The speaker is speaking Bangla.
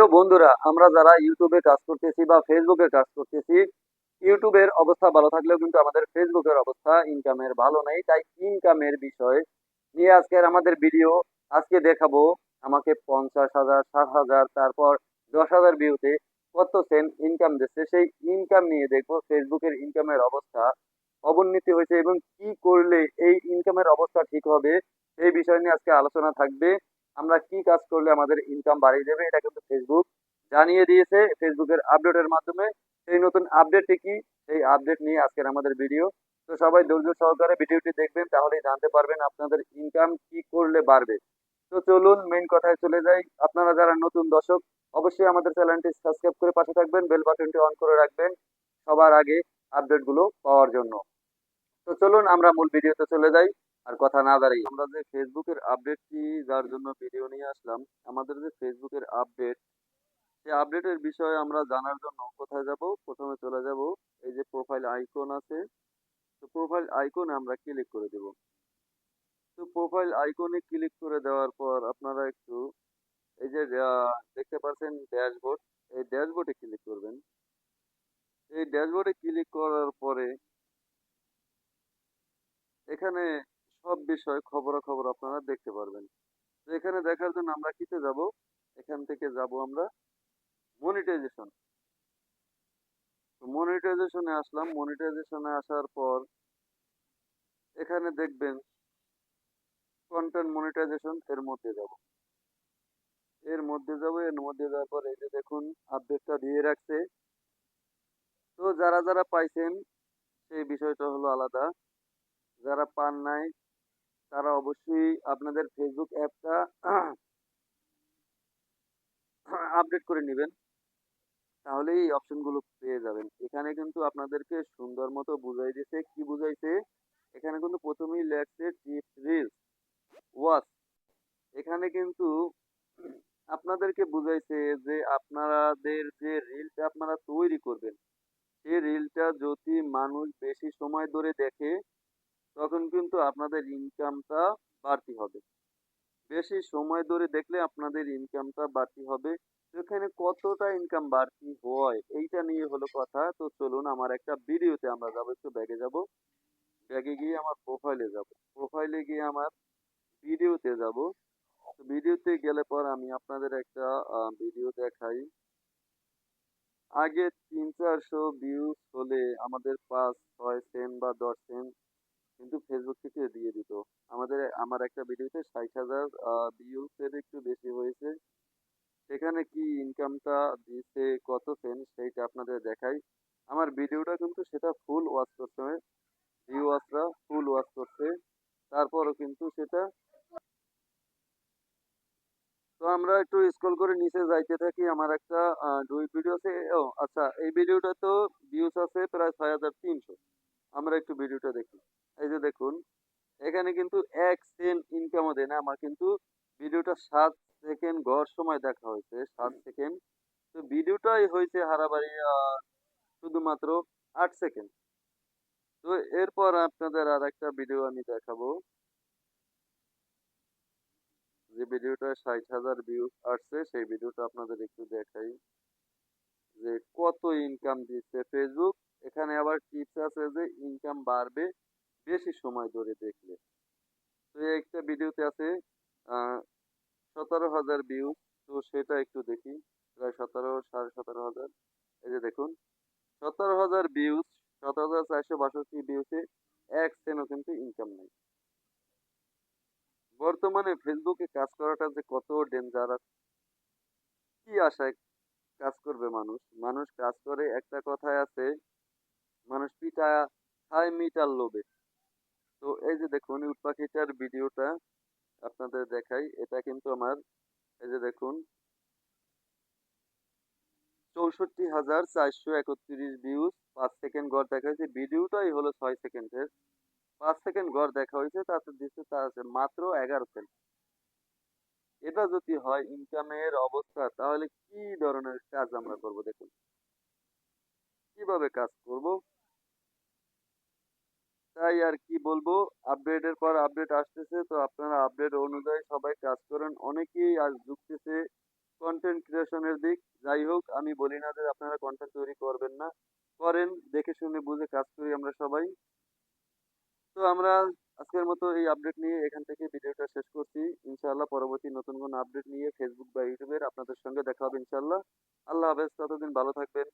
হ্যালো বন্ধুরা, আমরা যারা ইউটিউবে কাজ করতেছি বা ফেসবুকে কাজ করতেছি, ইউটিউবের অবস্থা ভালো থাকলেও কিন্তু আমাদের ফেসবুকের অবস্থা ইনকামের ভালো নেই। তাই ইনকামের বিষয় নিয়ে আজকের আমাদের ভিডিও। আজকে দেখাবো আমাকে 50,000, 60,000, তারপর 10,000 ভিউতে কত সেন্ট ইনকাম দিচ্ছে। সেই ইনকাম নিয়ে দেখবো ফেসবুকের ইনকামের অবস্থা অবনতি হয়েছে এবং কি করলে এই ইনকামের অবস্থা ঠিক হবে, এই বিষয় নিয়ে আজকে আলোচনা থাকবে। আমরা কি কাজ করলে আমাদের ইনকাম বাড়িয়ে দেবে এটা কিন্তু ফেসবুক জানিয়ে দিয়েছে ফেসবুকের আপডেটের মাধ্যমে। সেই নতুন আপডেটটি কি, সেই আপডেট নিয়ে আজকের আমাদের ভিডিও। তো সবাই ধৈর্য সহকারে ভিডিওটি দেখবেন, তাহলেই জানতে পারবেন আপনাদের ইনকাম কি করলে বাড়বে। তো চলুন মেইন কথায় চলে যাই। আপনারা যারা নতুন দর্শক, অবশ্যই আমাদের চ্যানেলটি সাবস্ক্রাইব করে পাশে থাকবেন, বেল বাটনটি অন করে রাখবেন সবার আগে আপডেটগুলো পাওয়ার জন্য। তো চলুন আমরা মূল ভিডিওতে চলে যাই। আর কথা না বাড়াই, আমরা যে ফেসবুকের আপডেটটি যার জন্য ভিডিও নিয়ে আসলাম, আমাদের যে ফেসবুকের আপডেট, সেই আপডেটের বিষয়ে আমরা জানার জন্য কোথায় যাব? প্রথমে চলে যাব এই যে প্রোফাইল আইকন আছে। তো প্রোফাইল আইকনে আমরা ক্লিক করে দেব। তো প্রোফাইল আইকনে ক্লিক করে দেওয়ার পর আপনারা একটু এই যে দেখতে পাচ্ছেন ড্যাশবোর্ড, এই ড্যাশবোর্ডে ক্লিক করবেন। এই ড্যাশবোর্ডে ক্লিক করার পরে এখানে সব বিষয় খবরাখবর আপনারা দেখতে পারবেন। তো এখানে দেখার জন্য আমরা কিতে যাব? এখান থেকে যাব আমরা মনিটাইজেশন। তো মনিটাইজেশনে আসলাম। মনিটাইজেশনে আসার পর এখানে দেখবেন কন্টেন্ট মনিটাইজেশন, এর মধ্যে যাব। এর মধ্যে যাওয়ার পর এই যে দেখুন আপডেটটা দিয়ে রাখছে। তো যারা যারা পাইছেন সেই বিষয়টা হলো আলাদা। যারা পান নাই তারা অবশ্যই আপনাদের ফেসবুক অ্যাপটা আপডেট করে নেবেন, তাহলেই এই অপশনগুলো পেয়ে যাবেন। এখানে কিন্তু আপনাদেরকে সুন্দর মতো বুঝাই দিছে। কি বুঝাইছে? এখানে কিন্তু প্রথমেই লেখছে টিপস রিলস ওয়াচ। এখানে কিন্তু আপনাদেরকে বুঝাইছে যে আপনাদের যে রিলটা আপনারা তৈরি করবেন, সেই রিলটা যদি মানুষ বেশি সময় ধরে দেখে, তখন কিন্তু আপনাদের ইনকামটা বাড়তি হবে। বেশি সময় ধরে দেখলে আপনাদের ইনকামটা বাড়তি হবে। তো এখানে কতটা ইনকাম বাড়তি হয় এইটা নিয়ে হলো কথা। তো চলুন আমার একটা ভিডিওতে আমরা যাবো, একটু ব্যাগে যাব। ব্যাগে গিয়ে আমার প্রোফাইলে যাব। প্রোফাইলে গিয়ে আমার ভিডিওতে যাব। তো ভিডিওতে গেলে পর আমি আপনাদের একটা ভিডিও দেখাই। আগে 300-400 ভিউজ হলে আমাদের 5-6 সেন্ট বা 10 সেন্ট কিন্তু ফেসবুক থেকে দিয়ে দিত। আমার একটা ভিডিওতে 60,000 ভিউজ এর একটু বেশি হয়েছে। সেখানে কি ইনকামটা দিছে কত সেন্ট সেইটা আপনাদের দেখাই। আমার ভিডিওটা কিন্তু সেটা ফুল ওয়াচ করতে, ভিউয়ার্সরা ফুল ওয়াচ করছে, তারপরও কিন্তু সেটা। তো আমরা একটু স্ক্রল করে নিচে যাইতে থাকি। আমার একটা দুই ভিডিও আছে। ও আচ্ছা, এই ভিডিওটা তো ভিউজ আছে প্রায় 6,300। আমরা একটু ভিডিওটা দেখি। এই যে দেখুন, এখানে কিন্তু 1 সেন্ট ইনকামও দেয় না। আমার কিন্তু ভিডিওটা 7 সেকেন্ড গড় সময় দেখা হয়েছে, 7 সেকেন্ড। তো ভিডিওটাই হয়েছে হারাবাড়ি শুধুমাত্র 8 সেকেন্ড। তো এরপর আপনাদের আর একটা ভিডিও আমি দেখাবো, যে ভিডিওটা 60,000 ভিউজ আসছে, সেই ভিডিওটা আপনাদের একটু দেখাই যে কত ইনকাম দিচ্ছে ফেসবুক। এখানে আবার টিপস আছে যে ইনকাম বাড়বে বেশি সময় ধরে দেখলে। তো এই একটা ভিডিওতে আছে আহ 17,000 ভিউজ। তো সেটা একটু দেখি, প্রায় 17, 17,500। এই যে দেখুন 17,000 ভিউজ, 17,462 ভিউতে 1 সেন্টও কিন্তু ইনকাম নেই। বর্তমানে ফেসবুকে কাজ করাটা যে কত ডেঞ্জারাস, কি আশায় কাজ করবে মানুষ? মানুষ কাজ করে, একটা কথায় আছে, মানুষ পিঠা খায় মিটার লোভে। তো এই যে দেখুন উট পাখিটার ভিডিওটা আপনাদের দেখাই। এটা কিন্তু আমার, এই যে দেখুন 64,431 ভিউজ, 5 সেকেন্ড গড় দেখা হয়েছে। ভিডিওটাই হলো 6 সেকেন্ডের, 5 সেকেন্ড গড় দেখা হয়েছে, তাতে দিচ্ছে তার আছে মাত্র 11 সেন্ট। এটা যদি হয় ইনকামের অবস্থা, তাহলে কি ধরনের কাজ আমরা করব দেখুন, কিভাবে কাজ করব। তাই আর কি বলবো, আপডেটের পর আপডেট আসতেছে। তো আপনারা আপডেট অনুযায়ী সবাই কাজ করেন। অনেকেই আজ ঢুকতেছে কন্টেন্ট ক্রিয়েশনের দিক। যাই হোক, আমি বলি না যে আপনারা কন্টেন্ট তৈরি করবেন না, করেন, দেখে শুনে বুঝে কাজ করি আমরা সবাই। তো আমরা আজকের মতো এই আপডেট নিয়ে এখান থেকে ভিডিওটা শেষ করছি। ইনশাআল্লাহ পরবর্তী নতুন কোনো আপডেট নিয়ে ফেসবুক বা ইউটিউবের আপনাদের সঙ্গে দেখা হবে ইনশাআল্লাহ। আল্লাহ হাফেজ, ততদিন ভালো থাকবেন।